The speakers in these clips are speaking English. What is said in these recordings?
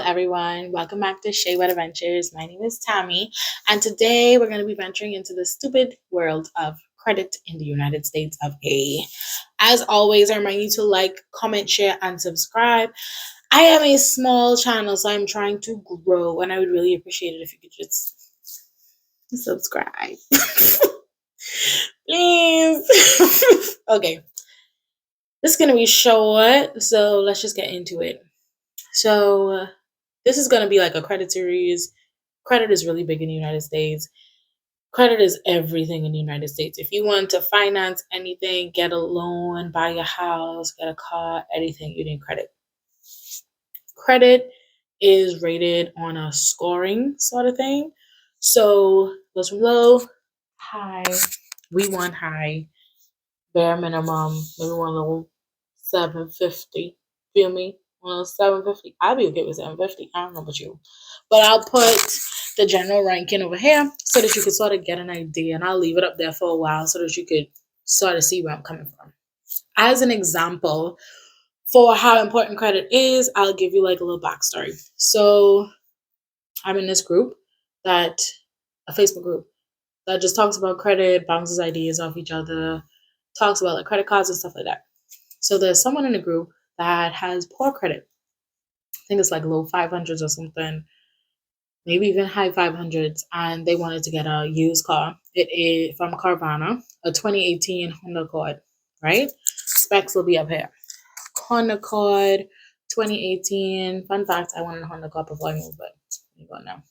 everyone. Welcome back to Shea Wet Adventures. My name is Tammy, and today we're going to be venturing into the stupid world of credit in the United States of A. As always, I remind you to like, comment, share, and subscribe. I am a small channel, so I'm trying to grow, and I would really appreciate it if you could just subscribe. Please. Okay, this is going to be short, so let's just get into it. So, this is going to be like a credit series. Credit is really big in the United States. Credit is everything in the United States. If you want to finance anything, get a loan, buy a house, get a car, anything, you need credit. Credit is rated on a scoring sort of thing. So, goes from low, high. We want high, bare minimum. Maybe one little 750. Feel me? 750. I'll be okay with 750. I don't know about you. But I'll put the general ranking over here so that you can sort of get an idea. And I'll leave it up there for a while so that you could sort of see where I'm coming from. As an example, for how important credit is, I'll give you like a little backstory. So I'm in this group a Facebook group that just talks about credit, bounces ideas off each other, talks about like credit cards and stuff like that. So there's someone in the group that has poor credit. I think it's like low 500s or something, maybe even high 500s, and they wanted to get a used car. It is from Carvana, a 2018 Honda Accord, right? Specs will be up here. Honda Accord, 2018. Fun fact, I wanted a Honda Accord before I moved, but you go now.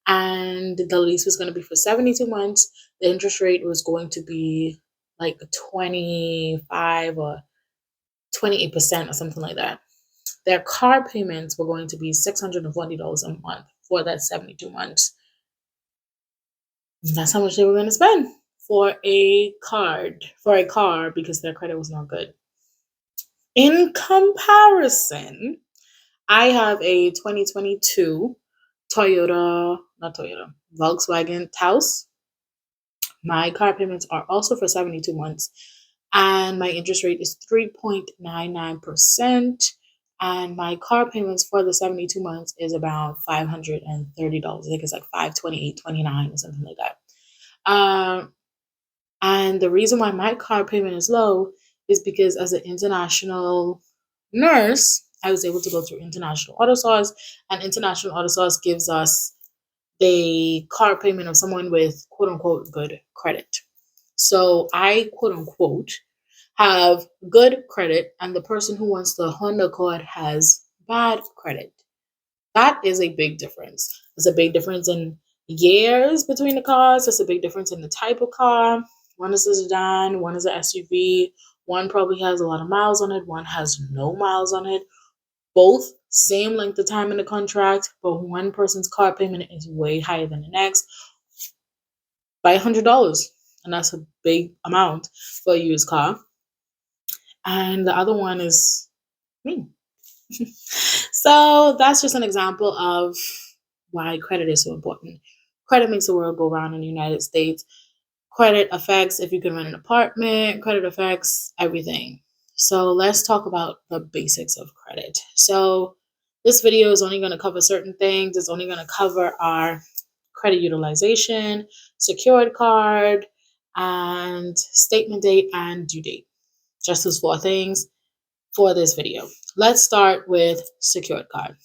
And the lease was going to be for 72 months. The interest rate was going to be like 25 or 28% or something like that. Their car payments were going to be $640 a month for that 72 months. That's how much they were going to spend for a car because their credit was not good. In comparison, I have a 2022 Volkswagen Taos. My car payments are also for 72 months, and my interest rate is 3.99%. And my car payments for the 72 months is about $530. I think it's like $528.29 or something like that. And the reason why my car payment is low is because as an international nurse, I was able to go through International Auto Source, and International Auto Source gives us the car payment of someone with quote unquote good credit. So I quote unquote have good credit, and the person who wants the Honda Accord has bad credit. That is a big difference. There's a big difference in years between the cars. There's a big difference in the type of car. One is a sedan, one is an SUV. One probably has a lot of miles on it. One has no miles on it. Both same length of time in the contract, but one person's car payment is way higher than the next by $100. And that's a big amount for a used car. And the other one is me. So that's just an example of why credit is so important. Credit makes the world go round in the United States. Credit affects if you can rent an apartment. Credit affects everything. So let's talk about the basics of credit. So this video is only going to cover certain things. It's only going to cover our credit utilization, secured card, and statement date and due date. Just those 4 things for this video. Let's start with secured card.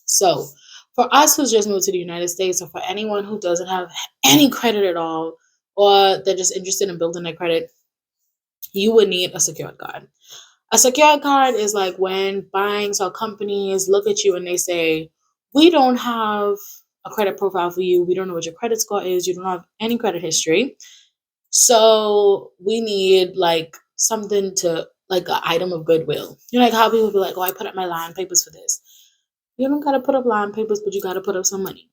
So for us who's just moved to the United States, or for anyone who doesn't have any credit at all, or they're just interested in building their credit, you would need a secured card. A secured card is like when banks or companies look at you and they say, we don't have a credit profile for you. We don't know what your credit score is. You don't have any credit history. So we need like something to, like an item of goodwill. You know, like how people be like, oh, I put up my land papers for this. You don't got to put up land papers, but you got to put up some money.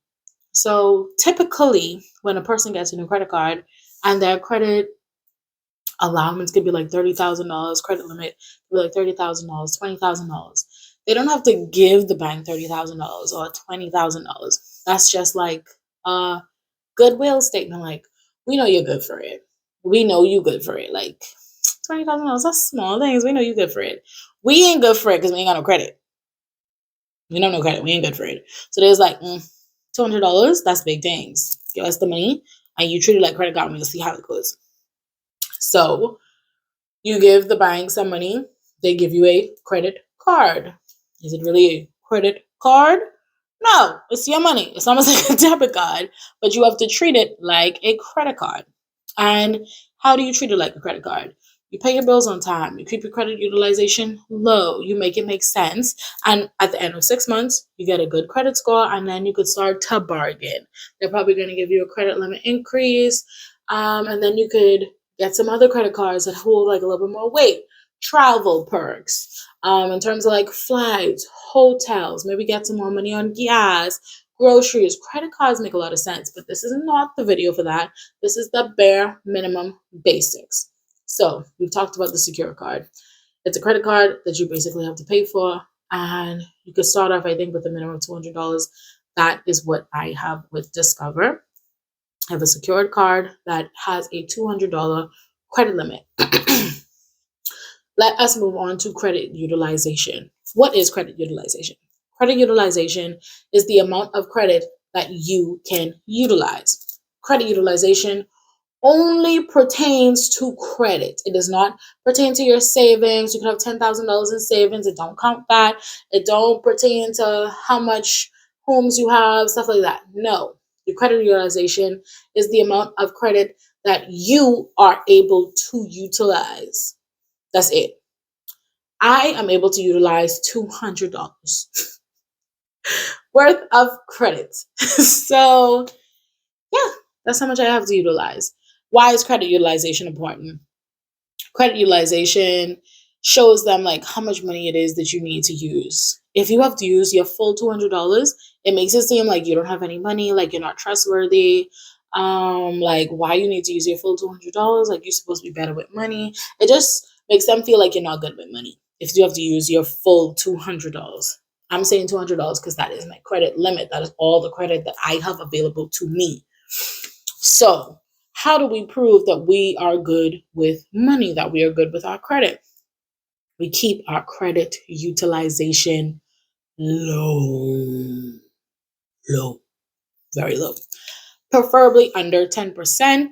So typically when a person gets a new credit card and their credit allowance could be like $30,000, credit limit could be like $30,000, $20,000. They don't have to give the bank $30,000 or $20,000. That's just like a goodwill statement. Like, we know you're good for it. We know you good for it. Like $20,000, that's small things. We know you good for it. We ain't good for it because we ain't got no credit. We don't know credit. We ain't good for it. So they was like, $200, that's big things. Give us the money and you treat it like credit card and we'll see how it goes. So you give the bank some money, they give you a credit card. Is it really a credit card? No, it's your money. It's almost like a debit card, but you have to treat it like a credit card. And how do you treat it like a credit card? You pay your bills on time. You keep your credit utilization low. You make it make sense. And at the end of 6 months, you get a good credit score, and then you could start to bargain. They're probably going to give you a credit limit increase. And then you could get some other credit cards that hold like a little bit more weight. Travel perks. In terms of like flights, hotels, maybe get some more money on gas, groceries. Credit cards make a lot of sense, but this is not the video for that. This is the bare minimum basics. So we've talked about the Secure card. It's a credit card that you basically have to pay for, and you could start off, I think, with a minimum of $200. That is what I have with Discover. I have a secured card that has a $200 credit limit. Let us move on to credit utilization. What is credit utilization? Credit utilization is the amount of credit that you can utilize. Credit utilization only pertains to credit. It does not pertain to your savings. You can have $10,000 in savings. It don't count that. It don't pertain to how much homes you have, stuff like that. No. Your credit utilization is the amount of credit that you are able to utilize. That's it. I am able to utilize $200 worth of credit. So, yeah, that's how much I have to utilize. Why is credit utilization important? Credit utilization shows them like how much money it is that you need to use. If you have to use your full $200, it makes it seem like you don't have any money, like you're not trustworthy. Like why you need to use your full $200, like you're supposed to be better with money. It just makes them feel like you're not good with money if you have to use your full $200. I'm saying $200 because that is my credit limit. That is all the credit that I have available to me. So how do we prove that we are good with money, that we are good with our credit? We keep our credit utilization low, very low, preferably under 10%,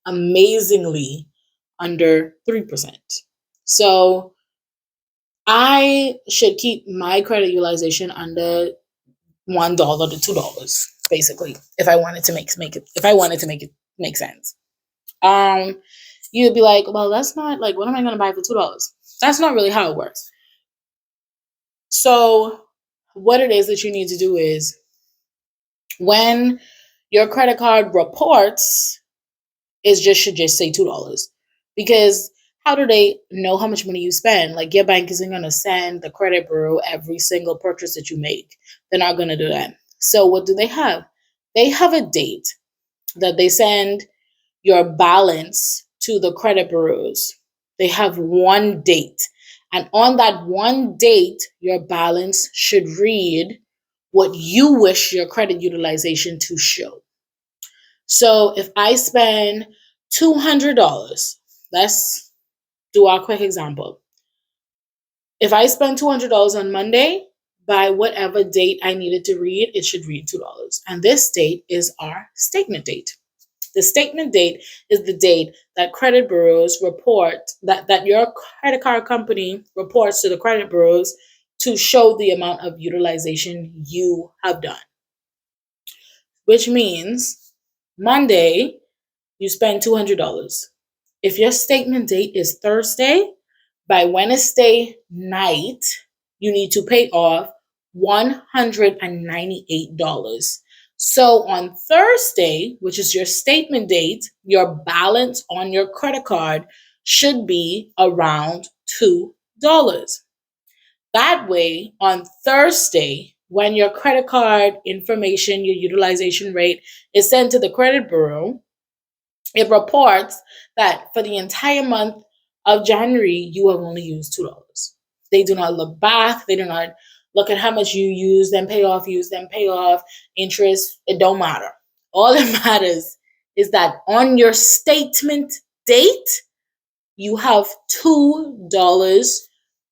amazingly under 3%. So I should keep my credit utilization under $1 to $2, basically, if I wanted to make it make sense. You'd be like, well, that's not like, what am I going to buy for $2? That's not really how it works. So what it is that you need to do is when your credit card reports, should just say $2, because how do they know how much money you spend? Like your bank isn't going to send the credit bureau every single purchase that you make. They're not going to do that. So what do they have? They have a date that they send your balance to the credit bureaus. They have one date. And on that one date, your balance should read what you wish your credit utilization to show. So if I spend $200, let's do our quick example. If I spend $200 on Monday, by whatever date I needed to read, it should read $2. And this date is our statement date. The statement date is the date that credit bureaus report, that your credit card company reports to the credit bureaus to show the amount of utilization you have done. Which means Monday, you spend $200. If your statement date is Thursday, by Wednesday night, you need to pay off $198. So on Thursday, which is your statement date, your balance on your credit card should be around $2. That way, on Thursday, when your credit card information, your utilization rate is sent to the credit bureau, it reports that for the entire month of January, you have only used $2. They do not look back. They do not look at how much you use, then pay off, interest. It don't matter. All that matters is that on your statement date, you have $2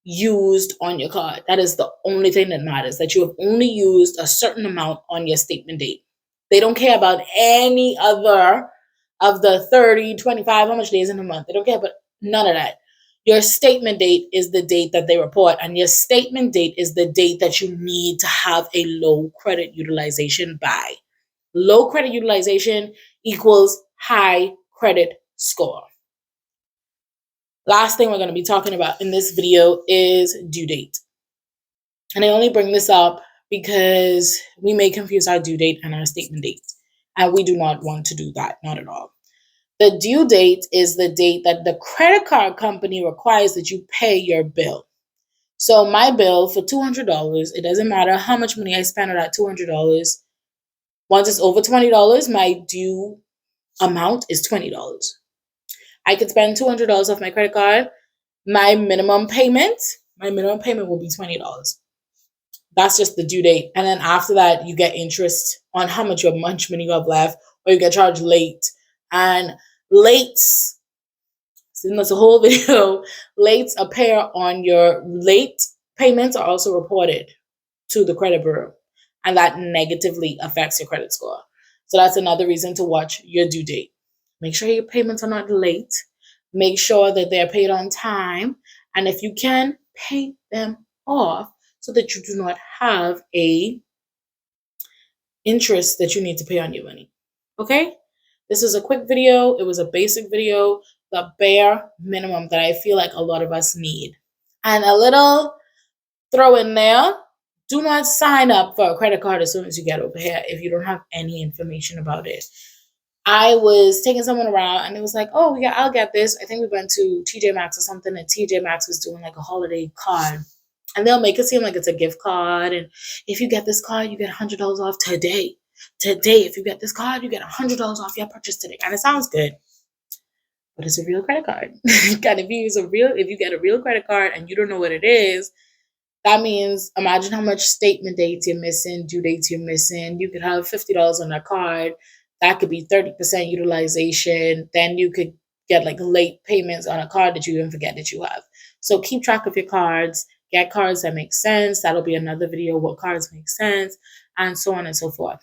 used on your card. That is the only thing that matters, that you have only used a certain amount on your statement date. They don't care about any other of the 30, 25, how much days in a month. They don't care about none of that. Your statement date is the date that they report, and your statement date is the date that you need to have a low credit utilization by. Low credit utilization equals high credit score. Last thing we're going to be talking about in this video is due date. And I only bring this up because we may confuse our due date and our statement date. And we do not want to do that, not at all. The due date is the date that the credit card company requires that you pay your bill. So my bill for $200, it doesn't matter how much money I spend on that $200. Once it's over $20, my due amount is $20. I could spend $200 off my credit card. My minimum payment will be $20. That's just the due date. And then after that, you get interest on how much money you have left, or you get charged late. And lates, so that's a whole video. Lates appear on your late payments are also reported to the credit bureau, and that negatively affects your credit score. So that's another reason to watch your due date. Make sure your payments are not late. Make sure that they're paid on time. And if you can, pay them off so that you do not have a interest that you need to pay on your money. Okay? This is a quick video. It was a basic video, the bare minimum that I feel like a lot of us need. And a little throw in there, do not sign up for a credit card as soon as you get over here if you don't have any information about it. I was taking someone around and it was like, oh, yeah, I'll get this. I think we went to TJ Maxx or something, and TJ Maxx was doing like a holiday card. And they'll make it seem like it's a gift card. And if you get this card, you get $100 off today. Today, if you get this card, you get $100 off your purchase today. And it sounds good, but it's a real credit card. And if you get a real credit card and you don't know what it is, that means imagine how much statement dates you're missing, due dates you're missing. You could have $50 on that card. That could be 30% utilization. Then you could get like late payments on a card that you even forget that you have. So keep track of your cards. Get cards that make sense. That'll be another video, what cards make sense, and so on and so forth.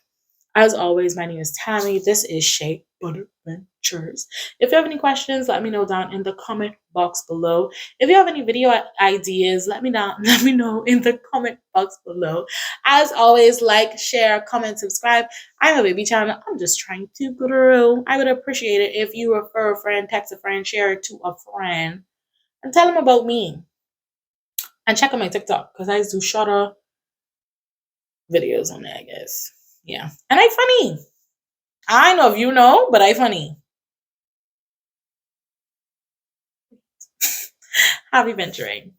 As always, my name is Tammy. This is Shea Butter Ventures. If you have any questions, let me know down in the comment box below. If you have any video ideas, let me know in the comment box below. As always, like, share, comment, subscribe. I'm a baby channel. I'm just trying to grow. I would appreciate it if you refer a friend, text a friend, share it to a friend, and tell them about me. And check out my TikTok because I do shorter videos on there, I guess. Yeah. And I funny. I know if you know, but I funny. Happy venturing.